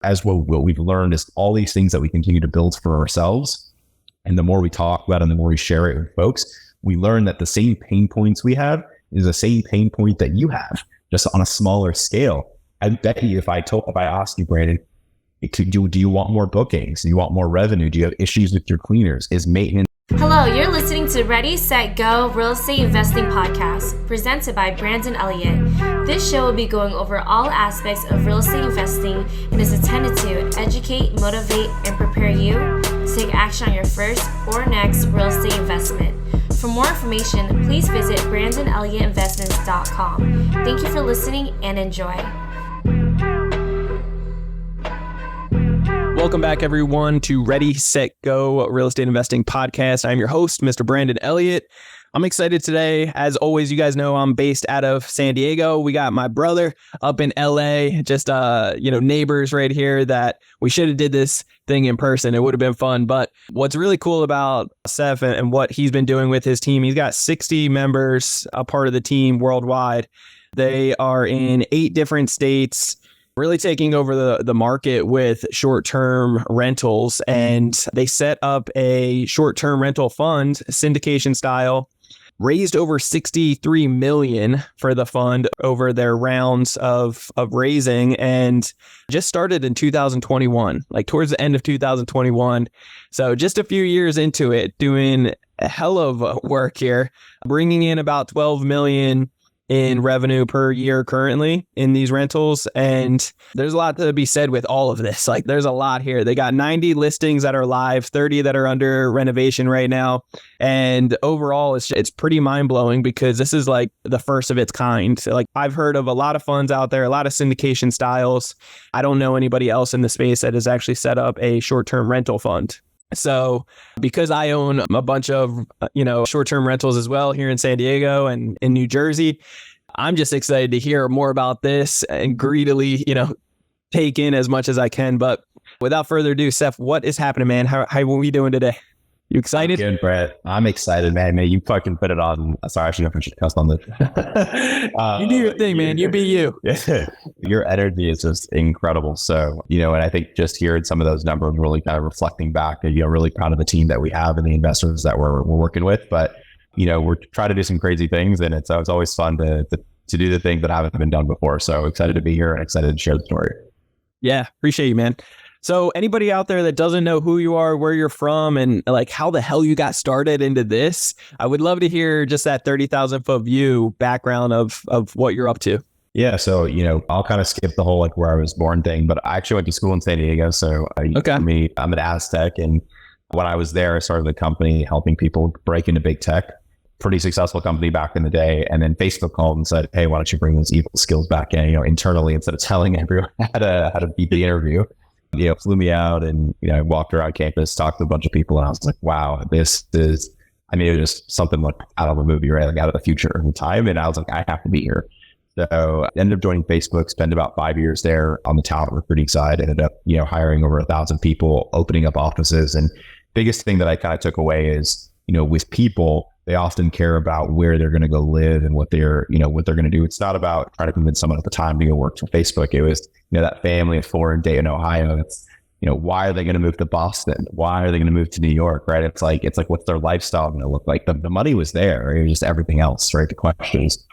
as what we've learned is all these things that we continue to build for ourselves. And the more we talk about it and the more we share it with folks, we learn that the same pain points we have is the same pain point that you have, just on a smaller scale. I bet you if I asked you, Brandon, do you want more bookings? Do you want more revenue? Do you have issues with your cleaners? Is maintenance? Hello, you're listening to Ready, Set, Go Real Estate Investing Podcast, presented by Brandon Elliott. This show will be going over all aspects of real estate investing and is intended to educate, motivate, and prepare you to take action on your first or next real estate investment. For more information, please visit BrandonElliottInvestments.com. Thank you for listening and enjoy. Welcome back, everyone, to Ready, Set, Go Real Estate Investing Podcast. I'm your host, Mr. Brandon Elliott. I'm excited today. As always, you guys know I'm based out of San Diego. We got my brother up in LA, just neighbors right here that we should have did this thing in person. It would have been fun. But what's really cool about Sief and what he's been doing with his team, he's got 60 members, a part of the team worldwide. They are in 8 different states, really taking over the market with short-term rentals. And they set up a short-term rental fund, syndication style, raised over $63 million for the fund over their rounds of raising, and just started in 2021, like towards the end of 2021. So just a few years into it, doing a hell of work here, bringing in about 12 million in revenue per year currently in these rentals. And there's a lot to be said with all of this. Like, there's a lot here. They got 90 listings that are live, 30 that are under renovation right now. And overall, it's pretty mind blowing because this is like the first of its kind. So, like, I've heard of a lot of funds out there, a lot of syndication styles. I don't know anybody else in the space that has actually set up a short-term rental fund. So because I own a bunch of, short-term rentals as well here in San Diego and in New Jersey, I'm just excited to hear more about this and greedily, take in as much as I can. But without further ado, Sief, what is happening, man? How are we doing today? You excited? Good, Brett. I'm excited, man. You fucking put it on. Sorry, I should cuss on this. You do your thing, man. You be you. Your energy is just incredible. So, and I think just hearing some of those numbers, really kind of reflecting back, and, really proud of the team that we have and the investors that we're working with. But, we're trying to do some crazy things, and it's always fun to do the things that haven't been done before. So excited to be here and excited to share the story. Yeah, appreciate you, man. So anybody out there that doesn't know who you are, where you're from, and like how the hell you got started into this, I would love to hear just that 30,000 foot view background of what you're up to. Yeah. So, I'll kind of skip the whole like where I was born thing, but I actually went to school in San Diego. So for me, I'm an Aztec. And when I was there, I started a company helping people break into big tech. Pretty successful company back in the day. And then Facebook called and said, hey, why don't you bring those evil skills back in, internally, instead of telling everyone how to beat the interview. Flew me out and, I walked around campus, talked to a bunch of people, and I was like, wow, this is, it was just something like out of a movie, right? Like out of the future in time. And I was like, I have to be here. So I ended up joining Facebook, spent about 5 years there on the talent recruiting side, ended up, hiring over 1,000 people, opening up offices. And biggest thing that I kind of took away is, with people, they often care about where they're going to go live and what they're going to do. It's not about trying to convince someone at the time to go work for Facebook. It was, that family of 4 in Dayton, Ohio. It's, why are they going to move to Boston? Why are they going to move to New York? Right. It's like, what's their lifestyle going to look like? The money was there. It was just everything else, right? The questions.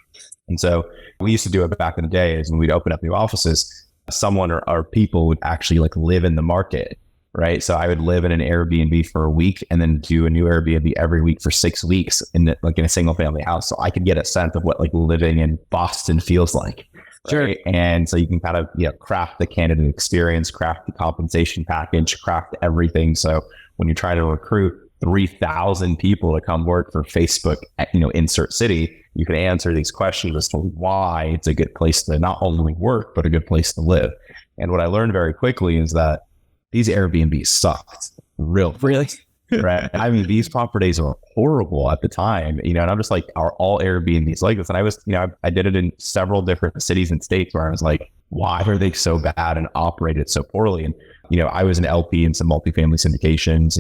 And so we used to do it back in the day is when we'd open up new offices, someone or people would actually like live in the market. Right. So I would live in an Airbnb for a week and then do a new Airbnb every week for 6 weeks in a single family house. So I could get a sense of what like living in Boston feels like. Right? Sure. And so you can kind of, craft the candidate experience, craft the compensation package, craft everything. So when you're trying to recruit 3,000 people to come work for Facebook, insert city, you can answer these questions as to why it's a good place to not only work, but a good place to live. And what I learned very quickly is that these Airbnbs sucked. Really? Right. These properties are horrible at the time, and I'm just like, are all Airbnbs like this? And I was, I did it in several different cities and states where I was like, why are they so bad and operated so poorly? And, I was an LP in some multifamily syndications,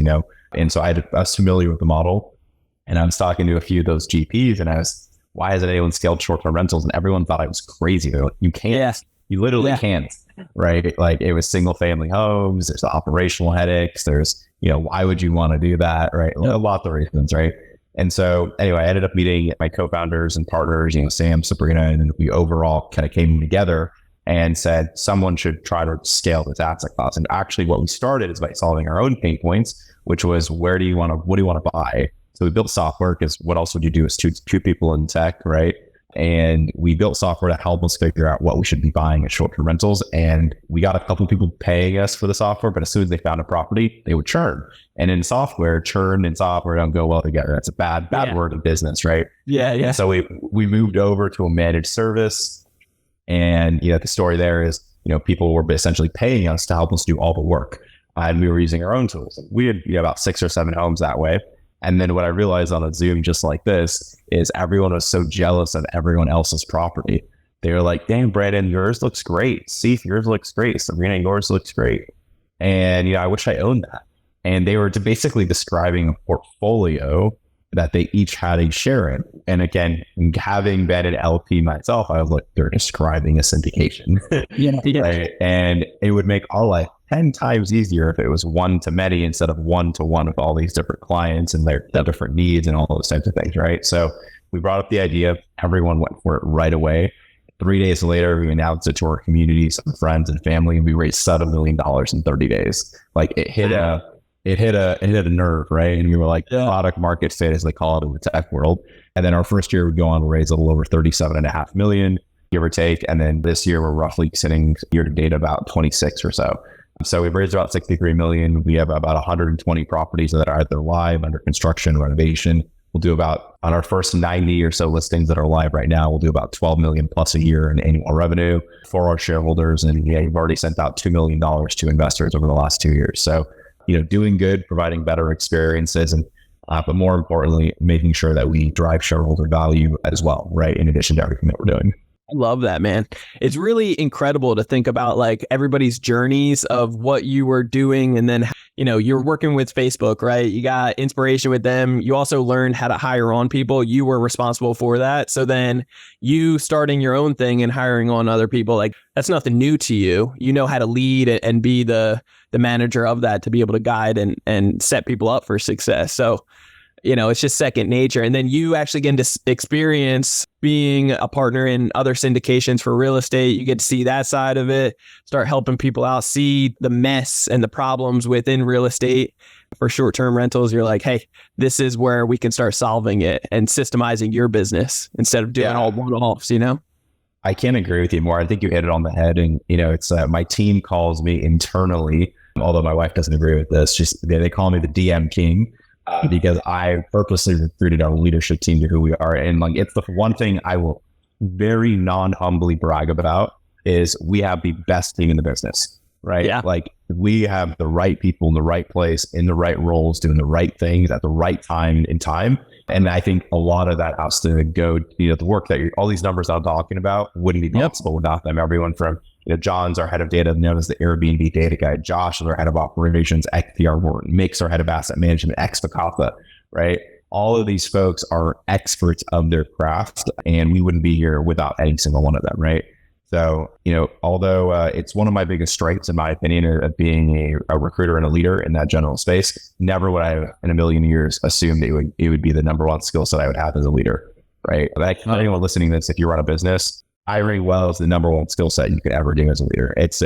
and so I was familiar with the model, and I was talking to a few of those GPs and I was, why hasn't anyone scaled short-term rentals? And everyone thought I was crazy. They're like, you can't You literally can't, right? Like it was single family homes. There's the operational headaches. There's, why would you want to do that? Right. A lot of reasons. Right. And so anyway, I ended up meeting my co-founders and partners, Sam, Sabrina, and we overall kind of came together and said, someone should try to scale this asset class. And actually what we started is by solving our own pain points, which was what do you want to buy? So we built software because what else would you do as two people in tech, right? And we built software to help us figure out what we should be buying as short-term rentals. And we got a couple of people paying us for the software, but as soon as they found a property, they would churn. And in software, churn and software don't go well together. That's a bad word in business, right? Yeah. So we moved over to a managed service. And the story there is, people were essentially paying us to help us do all the work. And we were using our own tools. We had about 6 or 7 homes that way. And then what I realized on a Zoom just like this is everyone was so jealous of everyone else's property. They were like, damn, Brandon, yours looks great. Sief, yours looks great. Sabrina, yours looks great. And, I wish I owned that. And they were basically describing a portfolio that they each had a share in. And again, having been an LP myself, I was like, they're describing a syndication. Right? And it would make our life 10 times easier if it was one to many instead of one to one with all these different clients and their different needs and all those types of things, right? So we brought up the idea. Everyone went for it right away. 3 days later, we announced it to our community, some friends and family, and we raised $7 million in 30 days. Like it hit a nerve, right? And we were like product market fit, as they call it in the tech world. And then our first year would go on to raise a little over 37.5 million, give or take. And then this year we're roughly sitting year to date about 26 or so. So we've raised about 63 million. We have about 120 properties that are either live, under construction, renovation. We'll do about, on our first 90 or so listings that are live right now, we'll do about 12 million plus a year in annual revenue for our shareholders. And we've already sent out $2 million to investors over the last 2 years. So, doing good, providing better experiences, and but more importantly, making sure that we drive shareholder value as well, right? In addition to everything that we're doing. I love that, man. It's really incredible to think about like everybody's journeys of what you were doing. And then, you're working with Facebook, right? You got inspiration with them. You also learned how to hire on people. You were responsible for that. So then you starting your own thing and hiring on other people, like that's nothing new to you. You know how to lead and be the manager of that to be able to guide and set people up for success. So it's just second nature. And then you actually get to experience being a partner in other syndications for real estate. You get to see that side of it, start helping people out, see the mess and the problems within real estate for short-term rentals. You're like, hey, this is where we can start solving it and systemizing your business instead of doing all one-offs, I can't agree with you more. I think you hit it on the head. And, it's my team calls me internally, although my wife doesn't agree with this, they call me the DM king. Because I purposely recruited our leadership team to who we are. And like, it's the one thing I will very non-humbly brag about is we have the best team in the business, right? Yeah. Like we have the right people in the right place, in the right roles, doing the right things at the right time in time. And I think a lot of that has to go, the work that all these numbers I'm talking about wouldn't be possible without them. Everyone from, John's our head of data, known as the Airbnb data guy. Josh is our head of operations, XPR Wharton. Mick's our head of asset management, Sief Khafagi, right? All of these folks are experts of their craft, and we wouldn't be here without any single one of them, right? So, although it's one of my biggest strengths, in my opinion, of being a recruiter and a leader in that general space, never would I, in a million years, assumed it would be the number one skill set I would have as a leader, right? Like anyone listening to this, if you run a business, hiring well is the number one skill set you could ever do as a leader. It's,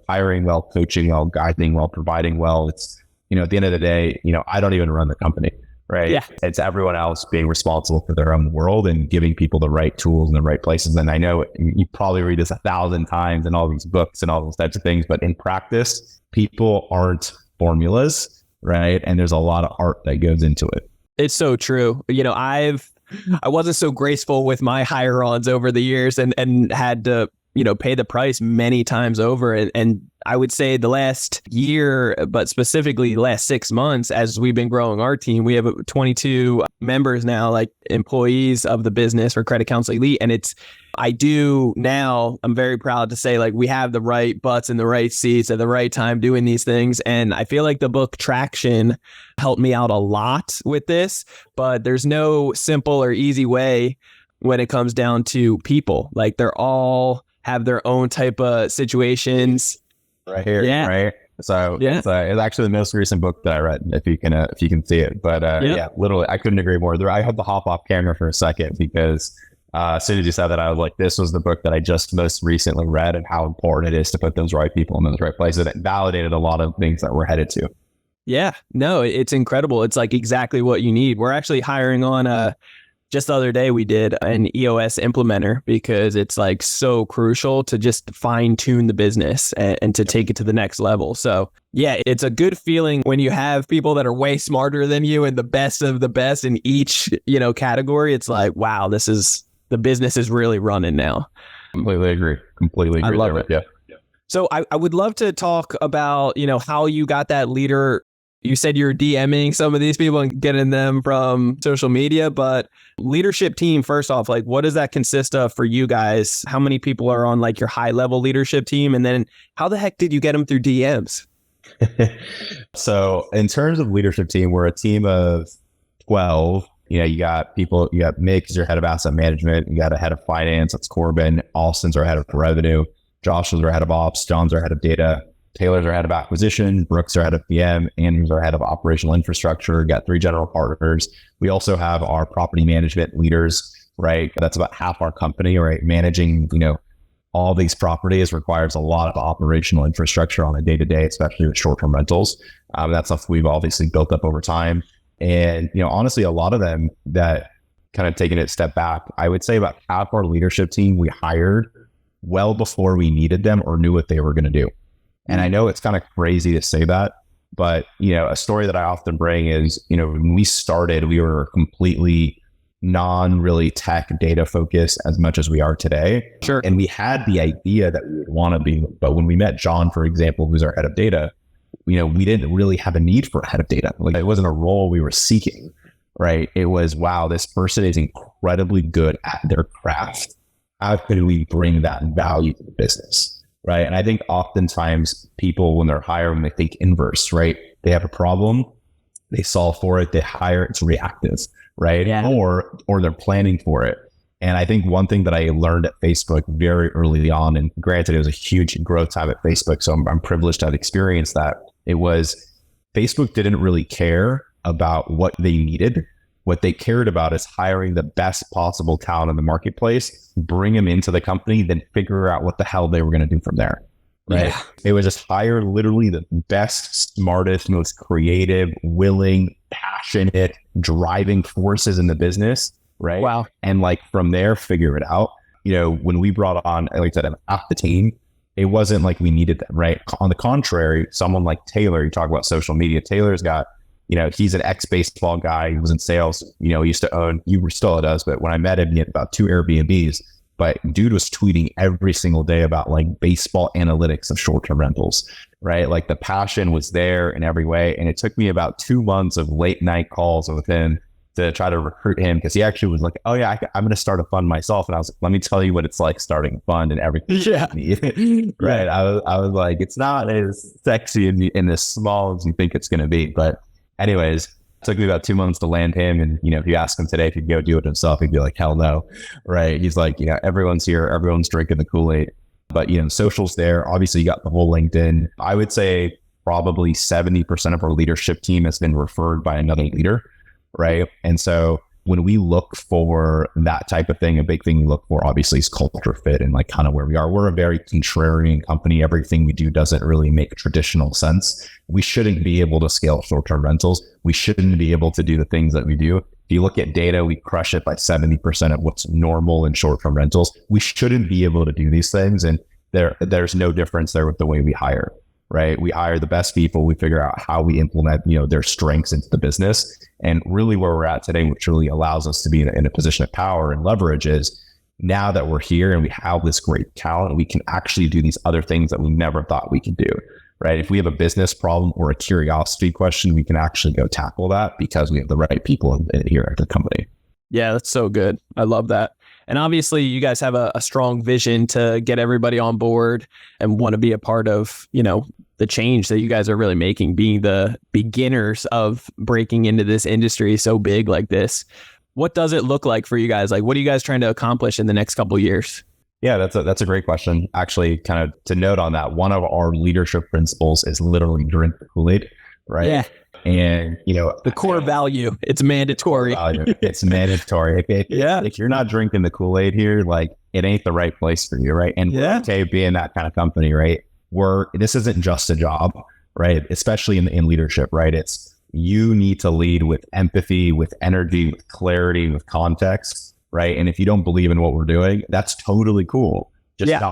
hiring well, coaching well, guiding well, providing well. It's, at the end of the day, I don't even run the company, right? Yeah. It's everyone else being responsible for their own world and giving people the right tools in the right places. And I know you probably read this 1,000 times in all these books and all those types of things, but in practice, people aren't formulas, right? And there's a lot of art that goes into it. It's so true. I wasn't so graceful with my hire-ons over the years and had to, pay the price many times over. And I would say the last year, but specifically the last 6 months, as we've been growing our team, we have 22 members now, like employees of the business for Credit Counsel Elite. And I'm very proud to say, like, we have the right butts in the right seats at the right time doing these things. And I feel like the book Traction helped me out a lot with this, but there's no simple or easy way when it comes down to people. Like, they're all have their own type of situations. Right here, right? So it's actually the most recent book that I read, if you can see it. But literally, I couldn't agree more. I had to hop off camera for a second because as soon as you said that, I was like, this was the book that I just most recently read, and how important it is to put those right people in those right places. It validated a lot of things that we're headed to. Yeah, no, it's incredible. It's like exactly what you need. We're actually hiring on just the other day we did an EOS implementer because it's like so crucial to just fine tune the business and to take it to the next level. So yeah, it's a good feeling when you have people that are way smarter than you and the best of the best in each, category. It's like, wow, the business is really running now. Completely agree. I love it. Yeah. So I would love to talk about, how you got that leader. You said you're DMing some of these people and getting them from social media, but leadership team, first off, like what does that consist of for you guys? How many people are on like your high level leadership team? And then how the heck did you get them through DMs? So in terms of leadership team, we're a team of 12. You got Mick is your head of asset management. You got a head of finance. That's Corbin. Austin's our head of revenue. Josh is our head of ops. John's our head of data. Taylor's our head of acquisition. Brooks our head of PM. Andrew's our head of operational infrastructure. Got 3 general partners. We also have our property management leaders, right? That's about half our company, right? Managing, all these properties requires a lot of operational infrastructure on a day-to-day, especially with short-term rentals. That's stuff we've obviously built up over time. And, honestly, a lot of them that kind of taking it a step back, I would say about half our leadership team we hired well before we needed them or knew what they were going to do. And I know it's kind of crazy to say that, but, a story that I often bring is, when we started, we were completely really tech data focused as much as we are today. Sure. And we had the idea that we would want to be, but when we met John, for example, who's our head of data, we didn't really have a need for a head of data. Like it wasn't a role we were seeking, right? It was, wow, this person is incredibly good at their craft. How can we bring that value to the business? Right. And I think oftentimes people, when they're hiring, they think inverse, right? They have a problem, they solve for it, they hire, it's reactive, right? Yeah. Or they're planning for it. And I think one thing that I learned at Facebook very early on, and granted, it was a huge growth time at Facebook, so I'm privileged to have experienced that. It was Facebook didn't really care about what they needed. What they cared about is hiring the best possible talent in the marketplace, bring them into the company, then figure out what the hell they were going to do from there. Right. Yeah. It was just hire literally the best, smartest, most creative, willing, passionate, driving forces in the business. Right. Wow. And like from there, figure it out. When we brought on, like I said, half the team, it wasn't like we needed them. Right. On the contrary, someone like Taylor, you talk about social media, Taylor's got, he's an ex-baseball guy. He was in sales. He used to own, still does, but when I met him, he had about 2 Airbnbs. But dude was tweeting every single day about like baseball analytics of short-term rentals, right? Like the passion was there in every way. And it took me about 2 months of late night calls with him to try to recruit him, because he actually was like, oh yeah, I'm going to start a fund myself. And I was like, let me tell you what it's like starting a fund and everything. Yeah. Right. I was like, it's not as sexy and as small as you think it's going to be. But anyways, it took me about 2 months to land him. And, if you ask him today if he'd go do it himself, he'd be like, hell no. Right. He's like, everyone's here. Everyone's drinking the Kool-Aid. But, social's there. Obviously, you got the whole LinkedIn. I would say probably 70% of our leadership team has been referred by another leader. Right. And so when we look for that type of thing, a big thing we look for obviously is culture fit and like kind of where we are. We're a very contrarian company. Everything we do doesn't really make traditional sense. We shouldn't be able to scale short-term rentals. We shouldn't be able to do the things that we do. If you look at data, we crush it by 70% of what's normal in short-term rentals. We shouldn't be able to do these things. And there's no difference there with the way we hire. Right. We hire the best people. We figure out how we implement, their strengths into the business. And really where we're at today, which really allows us to be in a position of power and leverage, is now that we're here and we have this great talent, we can actually do these other things that we never thought we could do. Right. If we have a business problem or a curiosity question, we can actually go tackle that because we have the right people here at the company. Yeah, that's so good. I love that. And obviously you guys have a strong vision to get everybody on board and want to be a part of, the change that you guys are really making, being the beginners of breaking into this industry so big like this. What does it look like for you guys? Like, what are you guys trying to accomplish in the next couple of years? Yeah, that's a great question. Actually, kind of to note on that, one of our leadership principles is literally drink the Kool-Aid, right? Yeah. And the core value, it's mandatory. It's mandatory. If you're not drinking the Kool-Aid here, like it ain't the right place for you, right? And we're okay being that kind of company, right? This isn't just a job, right? Especially in leadership, right? It's you need to lead with empathy, with energy, with clarity, with context, right? And if you don't believe in what we're doing, that's totally cool.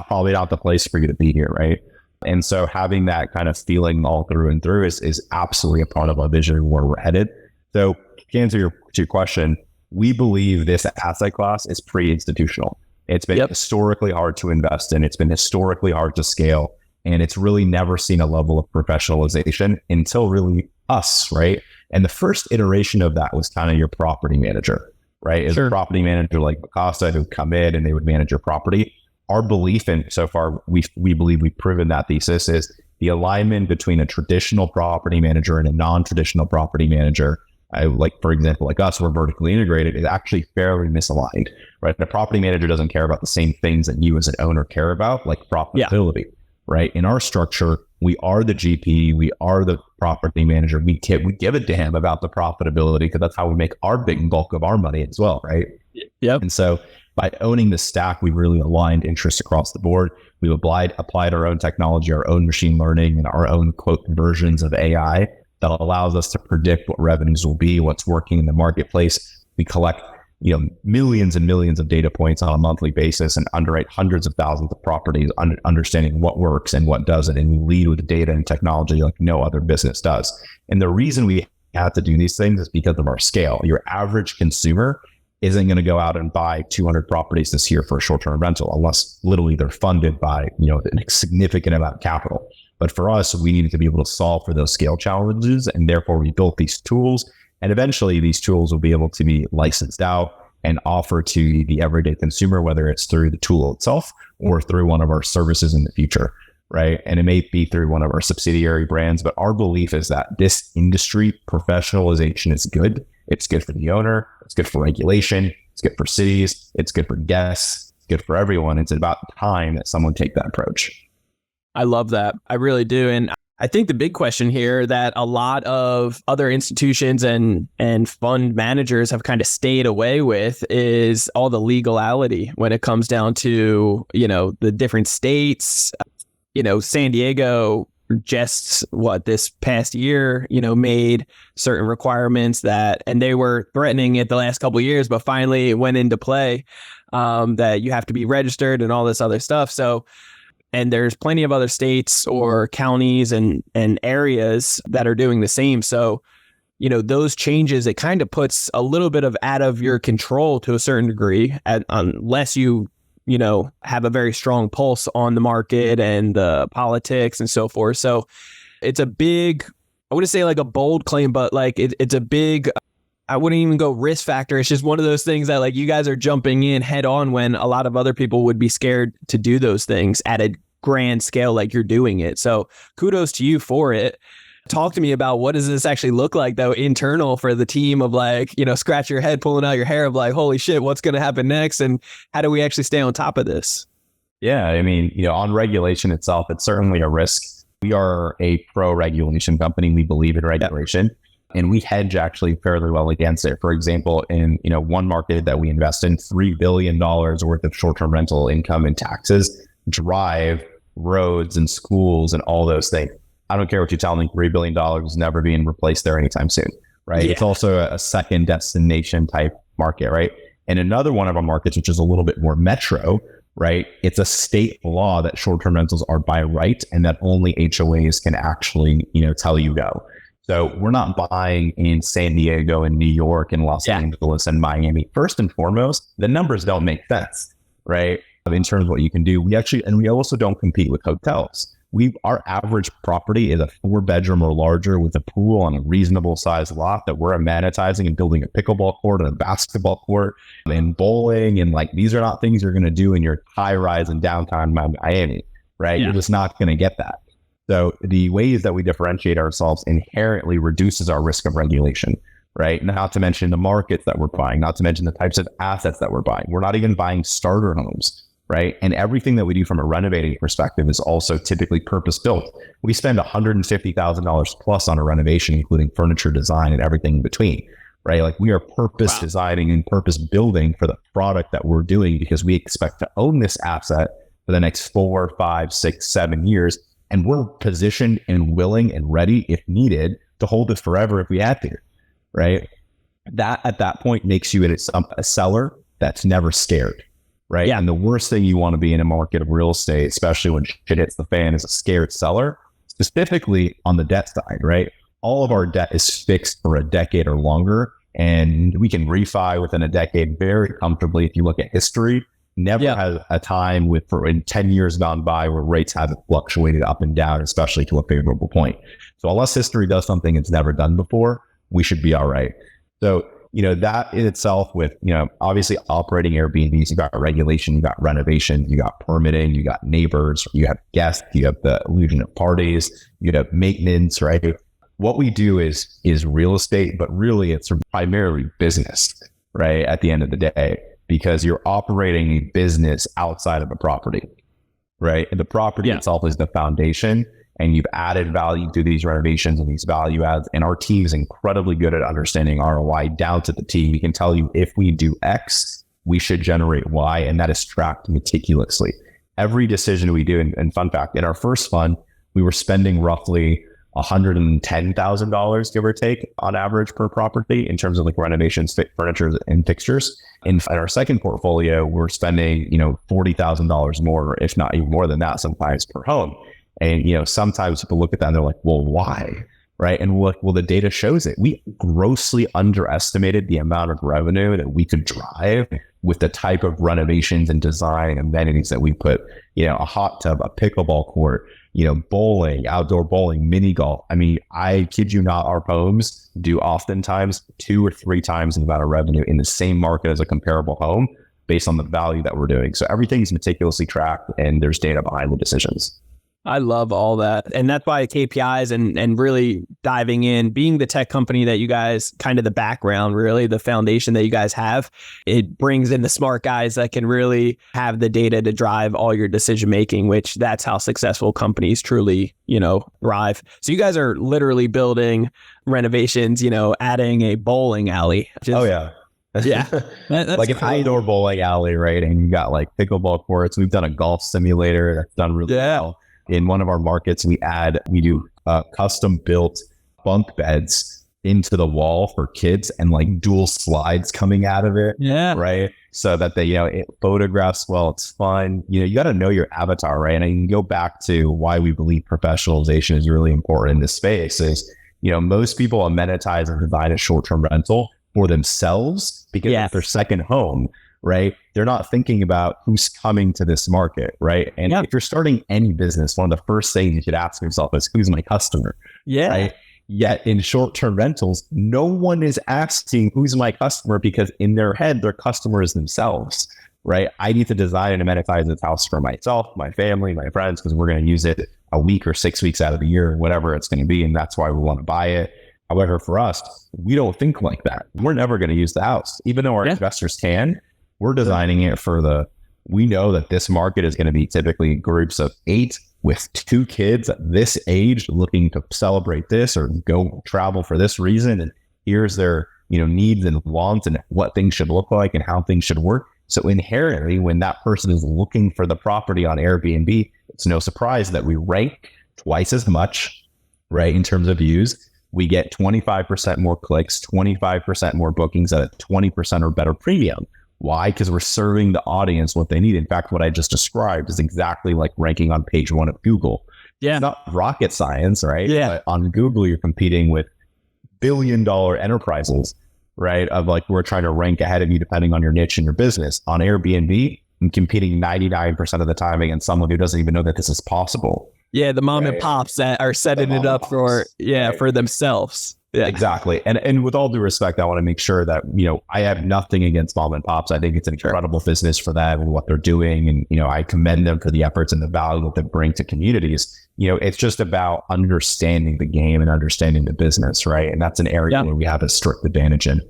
Probably not the place for you to be here, right? And so having that kind of feeling all through and through is absolutely a part of our vision where we're headed. So to answer your question, we believe this asset class is pre-institutional. It's been historically hard to invest in. It's been historically hard to scale. And it's really never seen a level of professionalization until really us, right? And the first iteration of that was kind of your property manager, right? As a property manager like Vacasa who would come in and they would manage your property. Our belief in so far, we believe we've proven that thesis is the alignment between a traditional property manager and a non-traditional property manager. For example, like us, we're vertically integrated, is actually fairly misaligned, right? The property manager doesn't care about the same things that you as an owner care about, like profitability, right? In our structure, we are the GP, we are the property manager. We give a damn about the profitability because that's how we make our big bulk of our money as well, right? Yep. And so by owning the stack, we really aligned interests across the board. We've applied our own technology, our own machine learning, and our own quote versions of AI that allows us to predict what revenues will be, what's working in the marketplace. We collect millions and millions of data points on a monthly basis and underwrite hundreds of thousands of properties, understanding what works and what doesn't. And we lead with data and technology like no other business does. And the reason we have to do these things is because of our scale. Your average consumer isn't going to go out and buy 200 properties this year for a short-term rental unless literally they're funded by a significant amount of capital. But for us, we needed to be able to solve for those scale challenges, and therefore we built these tools. And eventually these tools will be able to be licensed out and offer to the everyday consumer, whether it's through the tool itself or through one of our services in the future, right? And it may be through one of our subsidiary brands, but our belief is that this industry professionalization is good. It's good for the owner. It's good for regulation. It's good for cities. It's good for guests. It's good for everyone. It's about time that someone take that approach. I love that. I really do. And I think the big question here that a lot of other institutions and fund managers have kind of stayed away with is all the legality when it comes down to, the different states. San Diego just this past year, made certain requirements and they were threatening it the last couple of years, but finally it went into play, that you have to be registered and all this other stuff. So, and there's plenty of other states or counties and areas that are doing the same. So, those changes, it kind of puts a little bit of out of your control to a certain degree, unless you have a very strong pulse on the market and the politics and so forth. So it's a big, I wouldn't say like a bold claim, but like it's a big, I wouldn't even go risk factor. It's just one of those things that like you guys are jumping in head on when a lot of other people would be scared to do those things at a grand scale like you're doing it. So kudos to you for it. Talk to me about what does this actually look like though internal for the team of scratch your head, pulling out your hair of like, holy shit, what's going to happen next? And how do we actually stay on top of this? Yeah. I mean, on regulation itself, it's certainly a risk. We are a pro-regulation company. We believe in regulation and we hedge actually fairly well against it. For example, in, one market that we invest in, $3 billion worth of short-term rental income and taxes drive roads and schools and all those things. I don't care what you tell me, $3 billion is never being replaced there anytime soon, right? Yeah. It's also a second destination type market, right? And another one of our markets, which is a little bit more metro, right? It's a state law that short-term rentals are by right and that only HOAs can actually, tell you no. So we're not buying in San Diego and New York and Los Angeles and Miami. First and foremost, the numbers don't make sense, right? In terms of what you can do. We also don't compete with hotels. Our average property is a 4-bedroom or larger with a pool on a reasonable sized lot that we're amenitizing and building a pickleball court and a basketball court and bowling. And these are not things you're going to do in your high rise in downtown Miami, right? Yeah. You're just not going to get that. So the ways that we differentiate ourselves inherently reduces our risk of regulation, right? Not to mention the markets that we're buying, not to mention the types of assets that we're buying. We're not even buying starter homes. right? And everything that we do from a renovating perspective is also typically purpose built. We spend $150,000 plus on a renovation, including furniture design and everything in between, right? Like we are purpose designing and purpose building for the product that we're doing because we expect to own this asset for the next 4, 5, 6, 7 years. And we're positioned and willing and ready, if needed, to hold it forever if we had to, right? That at that point makes you a seller that's never scared, right? Yeah. And the worst thing you want to be in a market of real estate, especially when shit hits the fan, is a scared seller, specifically on the debt side, right? All of our debt is fixed for a decade or longer, and we can refi within a decade very comfortably. If you look at history, never had a time in 10 years gone by where rates haven't fluctuated up and down, especially to a favorable point. So unless history does something it's never done before, we should be all right. So, that in itself with, obviously operating Airbnbs, you got regulation, you got renovation, you got permitting, you got neighbors, you have guests, you have the illusion of parties, you have maintenance, right? What we do is real estate, but really it's primarily business, right? At the end of the day, because you're operating a business outside of a property, right? And the property itself is the foundation, and you've added value through these renovations and these value adds. And our team is incredibly good at understanding ROI down to the T. We can tell you if we do X, we should generate Y, and that is tracked meticulously. Every decision we do, and fun fact, in our first fund, we were spending roughly $110,000, give or take, on average per property in terms of like renovations, furniture, and fixtures. In our second portfolio, we're spending, $40,000 more, if not even more than that, sometimes per home. And, sometimes people look at that and they're like, well, why? Right. And well, the data shows it. We grossly underestimated the amount of revenue that we could drive with the type of renovations and design amenities that we put, a hot tub, a pickleball court, bowling, outdoor bowling, mini golf. I mean, I kid you not, our homes do oftentimes 2 or 3 times the amount of revenue in the same market as a comparable home based on the value that we're doing. So everything is meticulously tracked and there's data behind the decisions. I love all that. And that's why KPIs and really diving in, being the tech company that you guys, kind of the background, really the foundation that you guys have, it brings in the smart guys that can really have the data to drive all your decision making, which that's how successful companies truly, thrive. So you guys are literally building renovations, adding a bowling alley. Yeah. That's like an outdoor bowling alley, right? And you got like pickleball courts. We've done a golf simulator that's done really well. In one of our markets, we do custom built bunk beds into the wall for kids and like dual slides coming out of it. Yeah. Right. So that they, it photographs well, it's fun. You got to know your avatar, right? And I can go back to why we believe professionalization is really important in this space is, most people amenitize and provide a short-term rental for themselves because it's their second home. Right? They're not thinking about who's coming to this market, right? And if you're starting any business, one of the first things you should ask yourself is, who's my customer? Yeah. Right? Yet in short-term rentals, no one is asking who's my customer because in their head, their customer is themselves, right? I need to design and amenitize this house for myself, my family, my friends, because we're going to use it a week or 6 weeks out of the year, whatever it's going to be. And that's why we want to buy it. However, for us, we don't think like that. We're never going to use the house, even though our investors can. We're designing it we know that this market is going to be typically groups of 8 with 2 kids at this age looking to celebrate this or go travel for this reason. And here's their, needs and wants and what things should look like and how things should work. So inherently, when that person is looking for the property on Airbnb, it's no surprise that we rank twice as much, right? In terms of views, we get 25% more clicks, 25% more bookings at a 20% or better premium. Why? Because we're serving the audience what they need. In fact, what I just described is exactly like ranking on page 1 of Google. Yeah. It's not rocket science, right? Yeah. But on Google, you're competing with billion-dollar enterprises, right? Of like, we're trying to rank ahead of you depending on your niche and your business. On Airbnb, I'm competing 99% of the time against someone who doesn't even know that this is possible. Yeah, the mom and pops that are setting it up for themselves. Yeah, exactly. And with all due respect, I want to make sure that, I have nothing against mom and pops. I think it's an incredible business for them and what they're doing. And, I commend them for the efforts and the value that they bring to communities. It's just about understanding the game and understanding the business, right? And that's an area where we have a strict advantage in.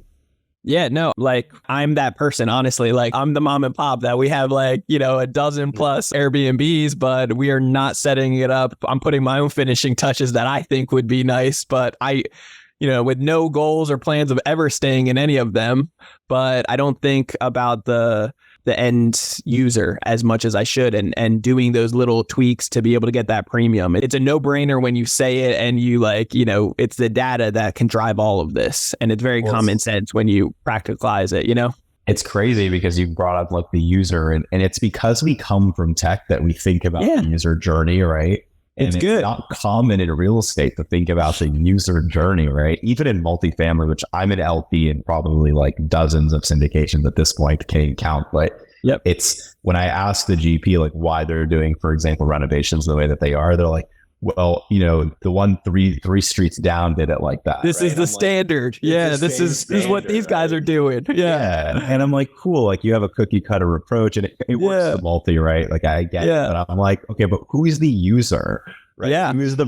Yeah, no, like I'm that person, honestly. Like I'm the mom and pop that we have like, a dozen plus Airbnbs, but we are not setting it up. I'm putting my own finishing touches that I think would be nice, but with no goals or plans of ever staying in any of them. But I don't think about the end user as much as I should, and doing those little tweaks to be able to get that premium. It's a no-brainer when you say it, and you it's the data that can drive all of this. And it's very common sense when you practicalize it, It's crazy because you brought up like the user, and it's because we come from tech that we think about the user journey, right? It's good. It's not common in real estate to think about the user journey, right? Even in multifamily, which I'm an LP in probably like dozens of syndications at this point, can't even count. But it's when I ask the GP like why they're doing, for example, renovations the way that they are, they're like, well, the one three streets down did it like that. This is the standard. Yeah, this is what these guys are doing. Yeah. And I'm like, cool. Like you have a cookie cutter approach, and it works the multi, right? Like I get it, but I'm like, okay, but who is the user? Right? Yeah. Who's the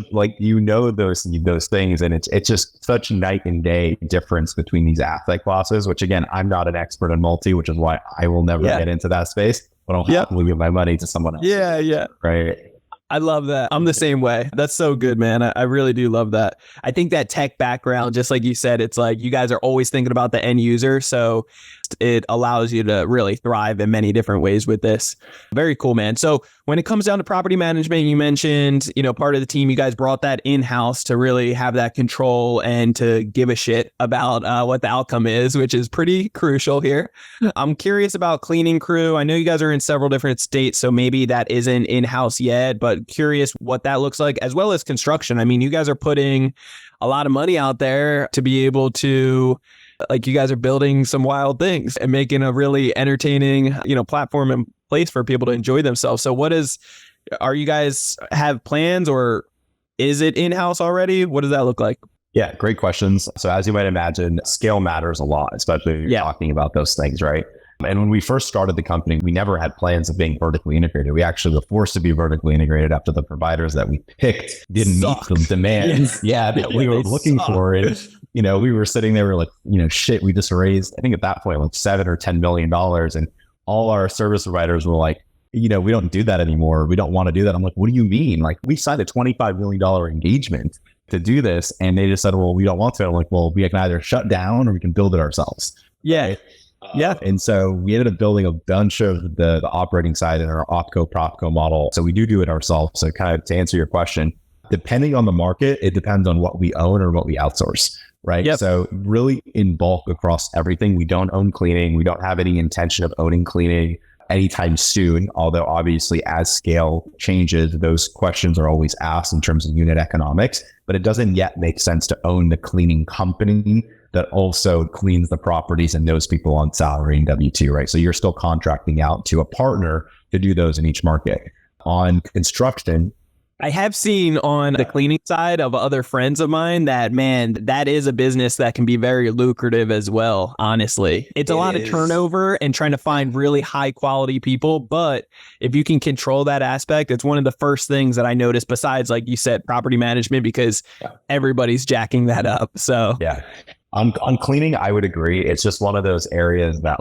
those things, and it's just such night and day difference between these asset classes. Which again, I'm not an expert in multi, which is why I will never get into that space. But I'll happily give my money to someone else. Yeah. Right. I love that. I'm the same way. That's so good, man. I really do love that. I think that tech background, just like you said, it's like you guys are always thinking about the end user. So it allows you to really thrive in many different ways with this. Very cool, man. So when it comes down to property management, you mentioned, part of the team, you guys brought that in-house to really have that control and to give a shit about what the outcome is, which is pretty crucial here. I'm curious about cleaning crew. I know you guys are in several different states, so maybe that isn't in-house yet, but curious what that looks like, as well as construction. I mean, you guys are putting a lot of money out there to be able to, like, you guys are building some wild things and making a really entertaining, platform and place for people to enjoy themselves. So are you guys have plans, or is it in-house already? What does that look like? Yeah, great questions. So as you might imagine, scale matters a lot, especially when you're talking about those things, right? And when we first started the company, we never had plans of being vertically integrated. We actually were forced to be vertically integrated after the providers that we picked didn't meet the demands that we were looking for. And, we were sitting there, we were like, shit, we just raised, I think at that point, like $7 or $10 million. And all our service providers were like, we don't do that anymore. We don't want to do that. I'm like, what do you mean? Like, we signed a $25 million engagement to do this. And they just said, well, we don't want to. I'm like, well, we can either shut down or we can build it ourselves. Yeah. Right? And so we ended up building a bunch of the operating side in our OpCo-PropCo model. So we do it ourselves. So kind of to answer your question, depending on the market, it depends on what we own or what we outsource, right? Yep. So really in bulk across everything, we don't own cleaning. We don't have any intention of owning cleaning anytime soon. Although obviously as scale changes, those questions are always asked in terms of unit economics, but it doesn't yet make sense to own the cleaning company that also cleans the properties and those people on salary and W-2, right? So you're still contracting out to a partner to do those in each market. On construction, I have seen on the cleaning side of other friends of mine that, man, that is a business that can be very lucrative as well, honestly. It's a lot of turnover and trying to find really high quality people. But if you can control that aspect, it's one of the first things that I noticed besides, like you said, property management, because everybody's jacking that up. So On cleaning, I would agree. It's just one of those areas that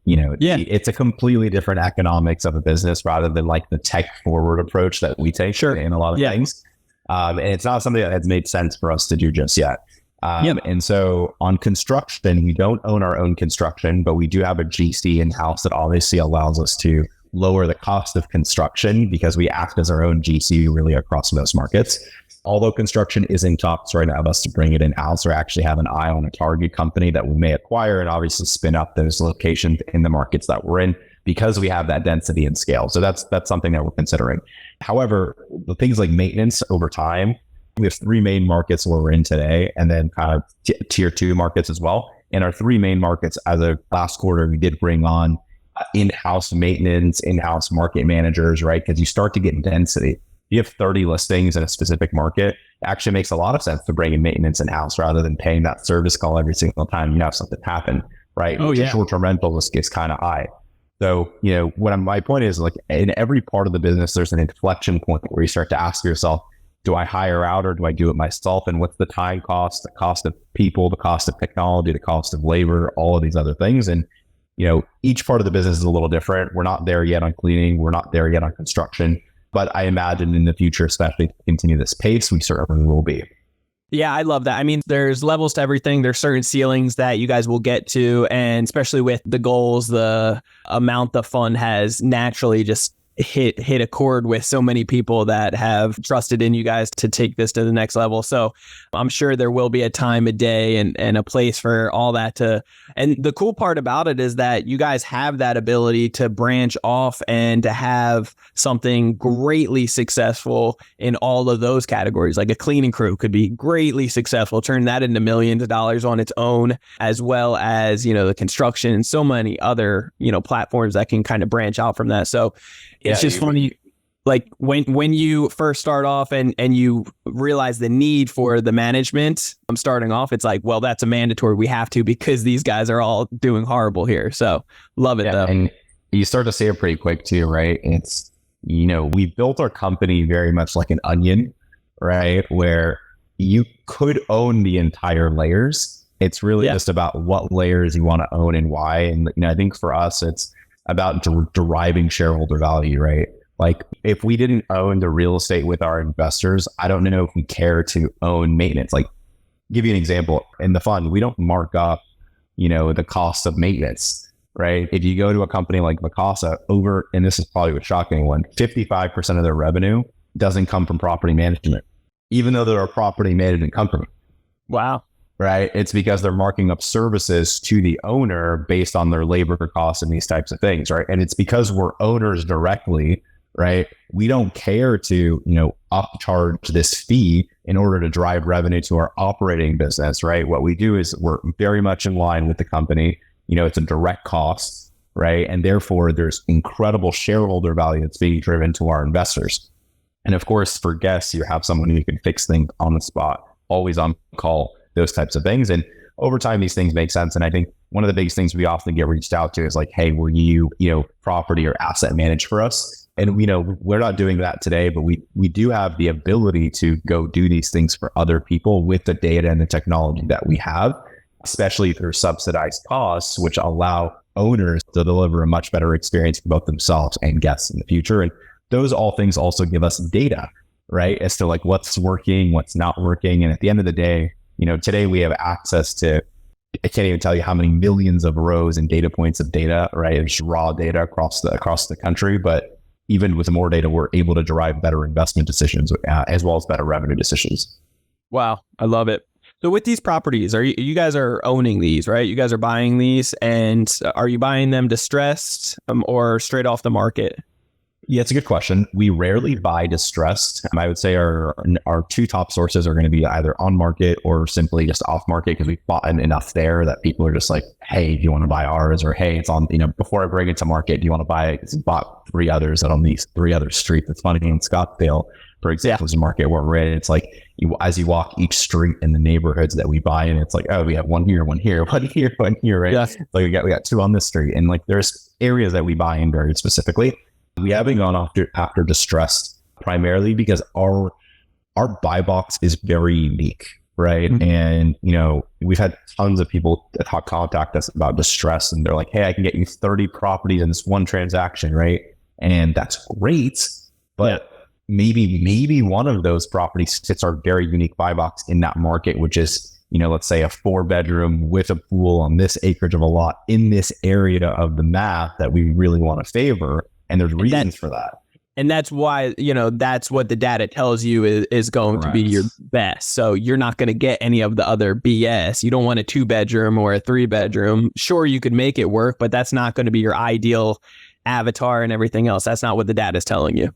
it's a completely different economics of a business rather than like the tech forward approach that we take in a lot of things. And it's not something that has made sense for us to do just yet. And so on construction, we don't own our own construction, but we do have a GC in-house that obviously allows us to lower the cost of construction because we act as our own GC really across most markets. Although construction is in talks right now of us to bring it in-house or actually have an eye on a target company that we may acquire and obviously spin up those locations in the markets that we're in because we have that density and scale. So that's something that we're considering. However, the things like maintenance over time, we have 3 main markets where we're in today and then kind of tier 2 markets as well. And our 3 main markets, as of last quarter, we did bring on in-house maintenance, in-house market managers, right? Because you start to get density. You have 30 listings in a specific market, it actually makes a lot of sense to bring in maintenance in-house rather than paying that service call every single time you have something happen, right? Short-term rental is kind of high. So, my point is, like, in every part of the business, there's an inflection point where you start to ask yourself, do I hire out or do I do it myself? And what's the time cost, the cost of people, the cost of technology, the cost of labor, all of these other things. And, each part of the business is a little different. We're not there yet on cleaning. We're not there yet on construction. But I imagine in the future, especially to continue this pace, we certainly will be. Yeah, I love that. I mean, there's levels to everything. There's certain ceilings that you guys will get to. And especially with the goals, the amount the fund has naturally just hit a chord with so many people that have trusted in you guys to take this to the next level. So I'm sure there will be a time, a day, and a place for all that to. And the cool part about it is that you guys have that ability to branch off and to have something greatly successful in all of those categories. Like a cleaning crew could be greatly successful, turn that into millions of dollars on its own, as well as, the construction and so many other, platforms that can kind of branch out from that. So it's just funny, like when you first start off and you realize the need for the management, I'm starting off, it's like, well, that's a mandatory. We have to, because these guys are all doing horrible here. So love it though. And you start to see it pretty quick too, right? It's, we built our company very much like an onion, right? Where you could own the entire layers. It's really just about what layers you want to own and why. And, I think for us, it's about deriving shareholder value, right? Like if we didn't own the real estate with our investors, I don't know if we care to own maintenance. Like give you an example, in the fund, we don't mark up, the cost of maintenance, right? If you go to a company like Vacasa and this is probably a shocking one, 55% of their revenue doesn't come from property management, even though they're a property management company. Wow. Right. It's because they're marking up services to the owner based on their labor costs and these types of things. Right. And it's because we're owners directly. Right. We don't care to, upcharge this fee in order to drive revenue to our operating business. Right. What we do is we're very much in line with the company. It's a direct cost. Right. And therefore, there's incredible shareholder value that's being driven to our investors. And of course, for guests, you have someone who can fix things on the spot, always on call, those types of things. And over time, these things make sense. And I think one of the biggest things we often get reached out to is like, hey, will you, property or asset manage for us? And we're not doing that today, but we do have the ability to go do these things for other people with the data and the technology that we have, especially through subsidized costs, which allow owners to deliver a much better experience for both themselves and guests in the future. And those all things also give us data, right? As to like what's working, what's not working. And at the end of the day, today we have access to, I can't even tell you how many millions of rows and data points of data, right? It's raw data across the country. But even with more data, we're able to derive better investment decisions as well as better revenue decisions. Wow. I love it. So with these properties, you guys are owning these, right? You guys are buying these, and are you buying them distressed or straight off the market? Yeah, it's a good question. We rarely buy distressed. I would say our two top sources are going to be either on market or simply just off market, because we've bought enough there that people are just like, hey, do you want to buy ours? Or hey, it's on, before I bring it to market, do you want to buy it? Because we bought 3 others that on these 3 other streets. It's funny, in Scottsdale, for example, is a market where we're in. It's like as you walk each street in the neighborhoods that we buy in, it's like, oh, we have one here, one here, one here, one here, right? Yeah. Like we got 2 on this street. And like there's areas that we buy in very specifically. We haven't gone after distressed primarily because our buy box is very unique, right? Mm-hmm. And, we've had tons of people that contact us about distress, and they're like, hey, I can get you 30 properties in this one transaction, right? And that's great, but maybe one of those properties fits our very unique buy box in that market, which is, let's say a 4-bedroom with a pool on this acreage of a lot in this area of the map that we really want to favor. And there's reasons for that. And that's why, that's what the data tells you is going to be your best. So you're not going to get any of the other BS. You don't want a 2-bedroom or a 3-bedroom. Sure, you could make it work, but that's not going to be your ideal avatar and everything else. That's not what the data is telling you.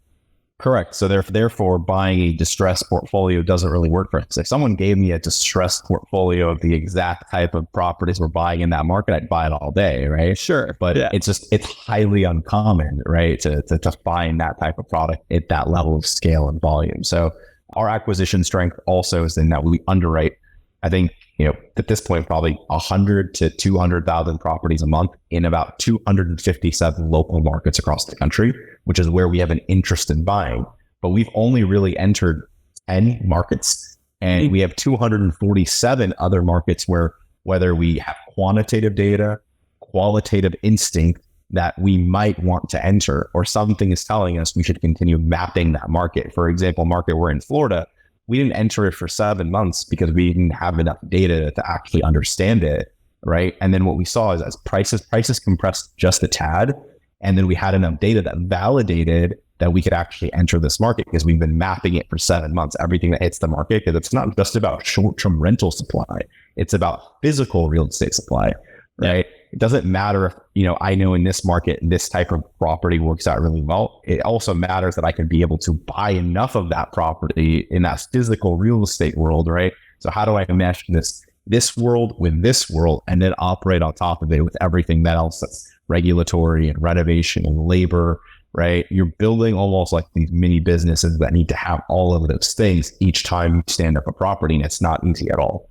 Correct. So therefore, buying a distressed portfolio doesn't really work for us. If someone gave me a distressed portfolio of the exact type of properties we're buying in that market, I'd buy it all day, right? Sure. But it's highly uncommon, right, to find that type of product at that level of scale and volume. So our acquisition strength also is in that we underwrite, I think, at this point, probably 100 to 200,000 properties a month in about 257 local markets across the country, which is where we have an interest in buying. But we've only really entered 10 markets, and we have 247 other markets where whether we have quantitative data, qualitative instinct that we might want to enter, or something is telling us we should continue mapping that market. For example, market we're in Florida, we didn't enter it for 7 months because we didn't have enough data to actually understand it, right? And then what we saw is as prices compressed just a tad, and then we had enough data that validated that we could actually enter this market because we've been mapping it for 7 months, everything that hits the market, because it's not just about short-term rental supply, it's about physical real estate supply, right? It doesn't matter if, I know in this market, this type of property works out really well. It also matters that I can be able to buy enough of that property in that physical real estate world, right? So how do I mesh this world with this world and then operate on top of it with everything that else that's regulatory and renovation and labor, right? You're building almost like these mini businesses that need to have all of those things each time you stand up a property, and it's not easy at all.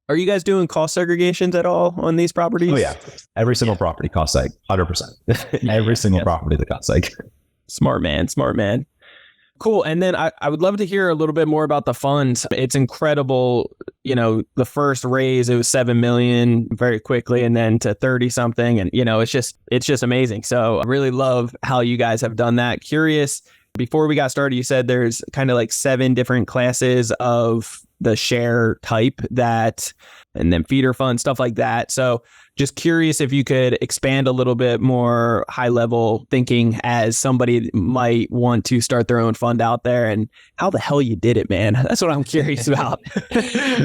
Are you guys doing cost segregations at all on these properties? Oh yeah. Every single property cost seg, 100%. Every single property that cost seg. Smart man. Cool. And then I would love to hear a little bit more about the funds. It's incredible. The first raise, it was 7 million very quickly, and then to 30 something. And, it's just amazing. So I really love how you guys have done that. Curious, before we got started, you said there's kind of like 7 different classes of the share type and then feeder fund, stuff like that. So just curious if you could expand a little bit more high level thinking as somebody might want to start their own fund out there, and how the hell you did it, man. That's what I'm curious about.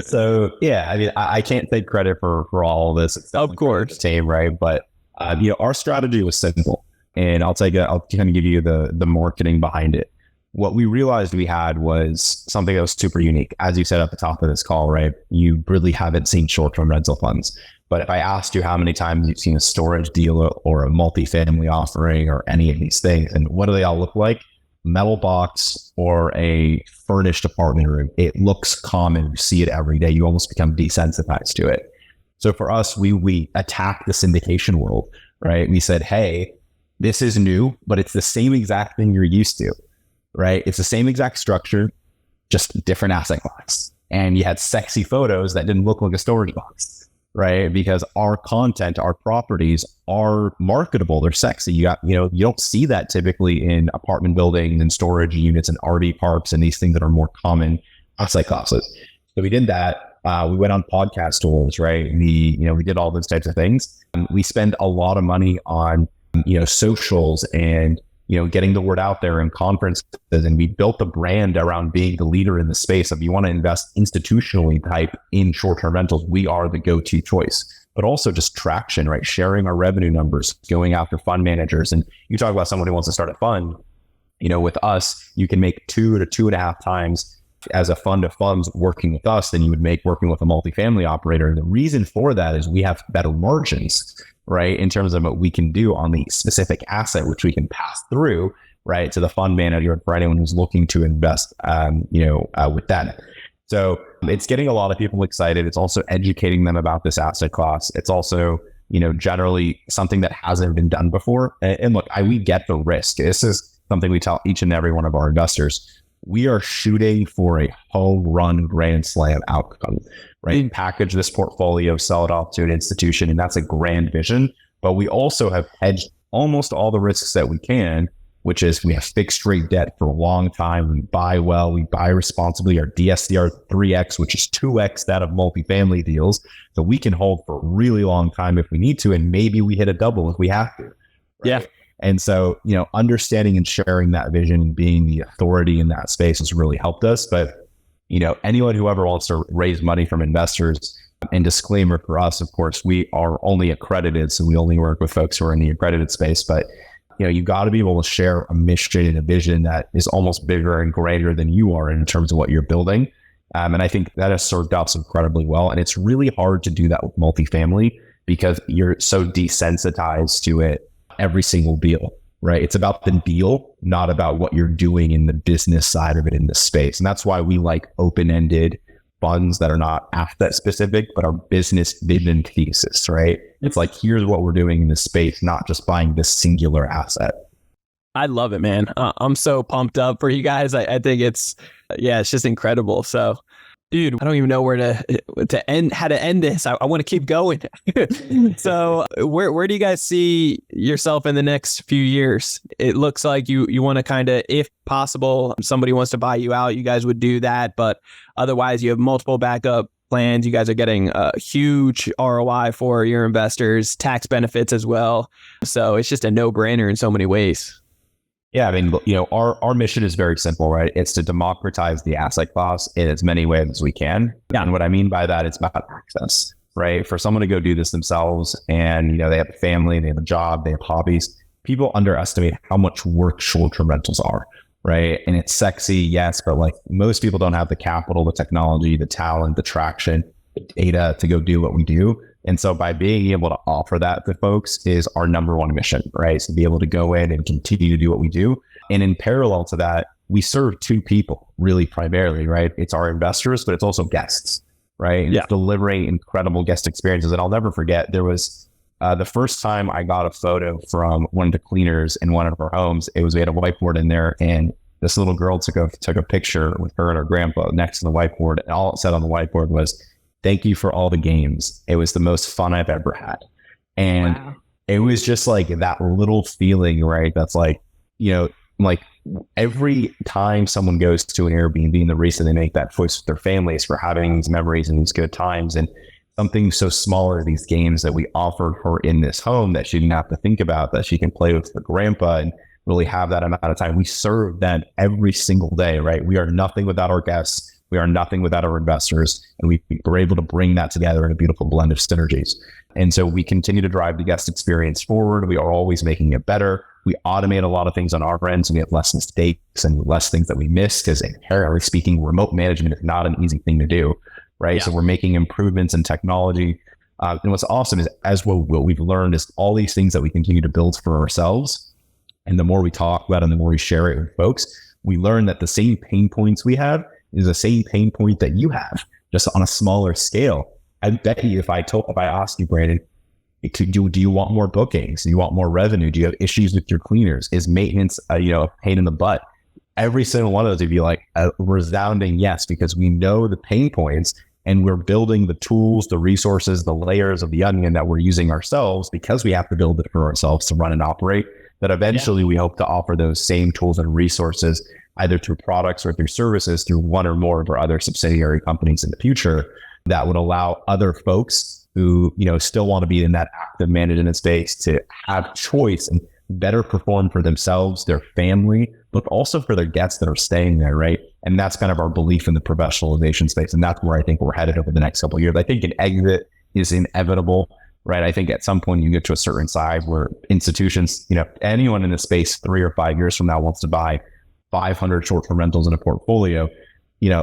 So yeah, I mean, I can't take credit for all of this. It's of course, the team, right? But our strategy was simple, and I'll kind of give you the marketing behind it. What we realized we had was something that was super unique. As you said at the top of this call, right? You really haven't seen short-term rental funds. But if I asked you how many times you've seen a storage deal or a multifamily offering or any of these things, and what do they all look like? Metal box or a furnished apartment room. It looks common. You see it every day. You almost become desensitized to it. So for us, we attacked the syndication world, right? We said, hey, this is new, but it's the same exact thing you're used to. Right? It's the same exact structure, just different asset class. And you had sexy photos that didn't look like a storage box, right? Because our content, our properties are marketable. They're sexy. You don't see that typically in apartment buildings and storage units and RV parks and these things that are more common asset classes. So we did that. We went on podcast tours, right? We did all those types of things. We spend a lot of money on, socials and getting the word out there in conferences, and we built a brand around being the leader in the space. If you want to invest institutionally type in short-term rentals, we are the go-to choice. But also just traction, right? Sharing our revenue numbers, going after fund managers. And you talk about someone who wants to start a fund, with us, you can make 2 to 2.5 times as a fund of funds working with us than you would make working with a multifamily operator. And the reason for that is we have better margins, right? In terms of what we can do on the specific asset, which we can pass through, right, to the fund manager for anyone who's looking to invest, with that. So it's getting a lot of people excited. It's also educating them about this asset class. It's also, generally something that hasn't been done before. And look, we get the risk. This is something we tell each and every one of our investors. We are shooting for a home run grand slam outcome, right? Package this portfolio, sell it off to an institution, and that's a grand vision. But we also have hedged almost all the risks that we can, which is we have fixed rate debt for a long time. We buy well, we buy responsibly. Our DSCR 3X, which is 2X that of multifamily deals. So we can hold for a really long time if we need to, and maybe we hit a double if we have to. Right? Yeah. And so, understanding and sharing that vision and being the authority in that space has really helped us. But, anyone who ever wants to raise money from investors, and disclaimer for us, of course, we are only accredited. So we only work with folks who are in the accredited space. But, you got to be able to share a mission and a vision that is almost bigger and greater than you are in terms of what you're building. And I think that has served us incredibly well. And it's really hard to do that with multifamily because you're so desensitized to it. Every single deal, right? It's about the deal, not about what you're doing in the business side of it in the space. And that's why we like open-ended funds that are not asset specific, but are business vision thesis, right? It's like, here's what we're doing in this space, not just buying this singular asset. I love it, man. I'm so pumped up for you guys. I think it's Yeah, it's just incredible. So, dude, I don't even know where how to end this. I want to keep going. So where do you guys see yourself in the next few years? It looks like you want to kind of, if possible, somebody wants to buy you out, you guys would do that. But otherwise, you have multiple backup plans. You guys are getting a huge ROI for your investors, tax benefits as well. So it's just a no-brainer in so many ways. Yeah, I mean, our mission is very simple, right? It's to democratize the asset class in as many ways as we can. Yeah. And what I mean by that, it's about access, right? For someone to go do this themselves and, they have a family, they have a job, they have hobbies. People underestimate how much work short-term rentals are, right? And it's sexy, yes, but like most people don't have the capital, the technology, the talent, the traction, the data to go do what we do. And so by being able to offer that to folks is our number one mission, right? So to be able to go in and continue to do what we do. And in parallel to that, we serve two people really primarily, right? It's our investors, but it's also guests, right? And it's delivering incredible guest experiences. And I'll never forget, there was the first time I got a photo from one of the cleaners in one of our homes. We had a whiteboard in there, and this little girl took a picture with her and her grandpa next to the whiteboard. And all it said on the whiteboard was, "Thank you for all the games. It was the most fun I've ever had." And it was just like that little feeling, right? That's like, like every time someone goes to an Airbnb, and the reason they make that choice with their families for having these memories and these good times, and something so smaller, these games that we offered her in this home that she didn't have to think about, that she can play with her grandpa and really have that amount of time. We serve them every single day, right? We are nothing without our guests. We are nothing without our investors, and we were able to bring that together in a beautiful blend of synergies. And so we continue to drive the guest experience forward. We are always making it better. We automate a lot of things on our end, so we have less mistakes and less things that we miss, because inherently speaking, remote management is not an easy thing to do, right? Yeah. So we're making improvements in technology. And what's awesome is, as what we've learned, is all these things that we continue to build for ourselves. And the more we talk about it and the more we share it with folks, we learn that the same pain points we have is the same pain point that you have, just on a smaller scale. I bet you if I asked you, Brandon, do you want more bookings? Do you want more revenue? Do you have issues with your cleaners? Is maintenance a pain in the butt? Every single one of those would be like a resounding yes, because we know the pain points, and we're building the tools, the resources, the layers of the onion that we're using ourselves, because we have to build it for ourselves to run and operate, that eventually we hope to offer those same tools and resources either through products or through services through one or more of our other subsidiary companies in the future, that would allow other folks who, still want to be in that active management space to have choice and better perform for themselves, their family, but also for their guests that are staying there, right? And that's kind of our belief in the professionalization space. And that's where I think we're headed over the next couple of years. I think an exit is inevitable, right? I think at some point you get to a certain size where institutions, anyone in the space 3 or 5 years from now wants to buy 500 short-term rentals in a portfolio,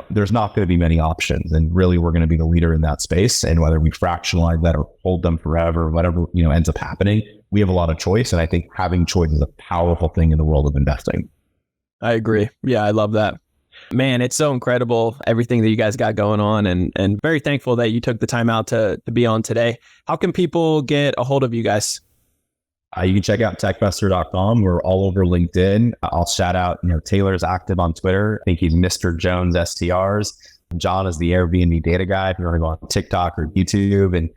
there's not going to be many options. And really, we're going to be the leader in that space. And whether we fractionalize that or hold them forever, whatever, ends up happening, we have a lot of choice. And I think having choice is a powerful thing in the world of investing. I agree. Yeah, I love that. Man, it's so incredible, everything that you guys got going on, and very thankful that you took the time out to be on today. How can people get a hold of you guys? You can check out techbuster.com. We're all over LinkedIn. I'll shout out, Taylor's active on Twitter. I think he's Mr. Jones STRs. John is the Airbnb data guy. If you want to go on TikTok or YouTube, and,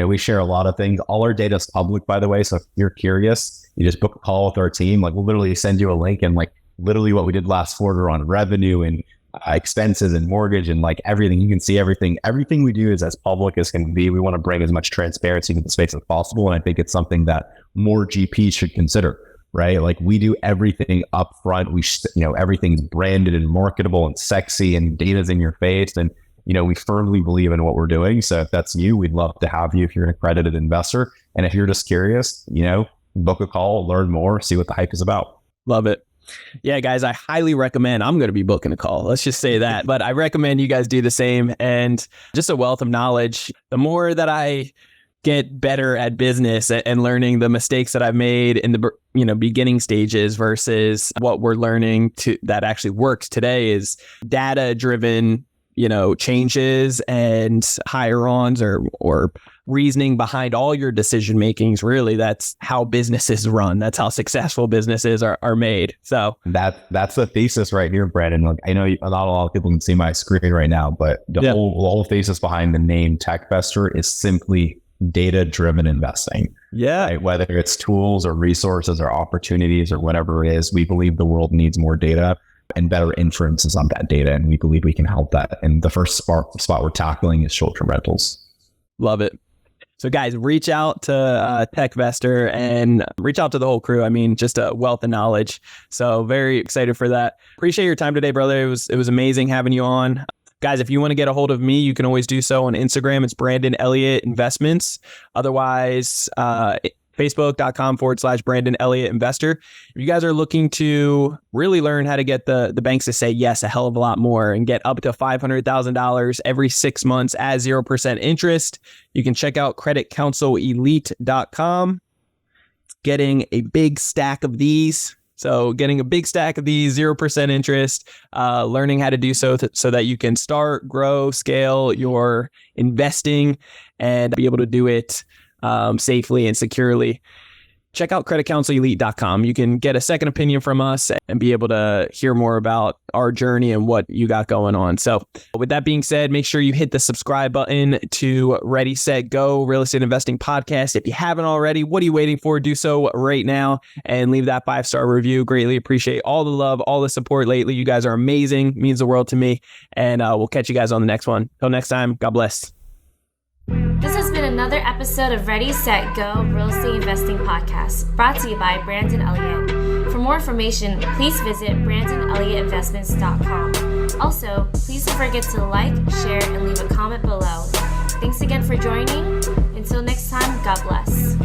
we share a lot of things. All our data is public, by the way. So if you're curious, you just book a call with our team. Like, we'll literally send you a link, and literally what we did last quarter on revenue and expenses and mortgage and everything. You can see everything. Everything we do is as public as can be. We want to bring as much transparency to the space as possible. And I think it's something that more GPs should consider, right? We do everything up front. Everything's branded and marketable and sexy, and data's in your face. And, we firmly believe in what we're doing. So if that's you, we'd love to have you if you're an accredited investor. And if you're just curious, book a call, learn more, see what the hype is about. Love it. Yeah, guys, I highly recommend. I'm going to be booking a call. Let's just say that. But I recommend you guys do the same. And just a wealth of knowledge. The more that I get better at business and learning the mistakes that I've made in the beginning stages versus what we're learning that actually works today is data driven changes and hire-ons or reasoning behind all your decision makings. Really, that's how businesses run. That's how successful businesses are made. So that's the thesis right here, Brandon. Like, I know not a lot of people can see my screen right now, but the whole thesis behind the name TechVestor is simply data-driven investing. Yeah. Right? Whether it's tools or resources or opportunities or whatever it is, we believe the world needs more data and better inferences on that data. And we believe we can help that. And the first spot we're tackling is short-term rentals. Love it. So guys, reach out to TechVestor and reach out to the whole crew. I mean, just a wealth of knowledge. So very excited for that. Appreciate your time today, brother. It was amazing having you on. Guys, if you want to get a hold of me, you can always do so on Instagram. It's Brandon Elliott Investments. Otherwise, Facebook.com/Brandon Elliott Investor. If you guys are looking to really learn how to get the banks to say yes a hell of a lot more and get up to $500,000 every 6 months at 0% interest, you can check out creditcounselelite.com. Getting a big stack of these. So getting a big stack of these 0% interest, learning how to do so that you can start, grow, scale your investing and be able to do it safely and securely. Check out creditcounselelite.com. You can get a second opinion from us and be able to hear more about our journey and what you got going on. So with that being said, make sure you hit the subscribe button to Ready, Set, Go Real Estate Investing Podcast. If you haven't already, what are you waiting for? Do so right now and leave that 5-star review. Greatly appreciate all the love, all the support lately. You guys are amazing. Means the world to me. And we'll catch you guys on the next one. Till next time, God bless. This has been another episode of Ready, Set, Go Real Estate Investing Podcast, brought to you by Brandon Elliott. For more information, please visit BrandonElliottInvestments.com. Also, please don't forget to like, share, and leave a comment below. Thanks again for joining. Until next time, God bless.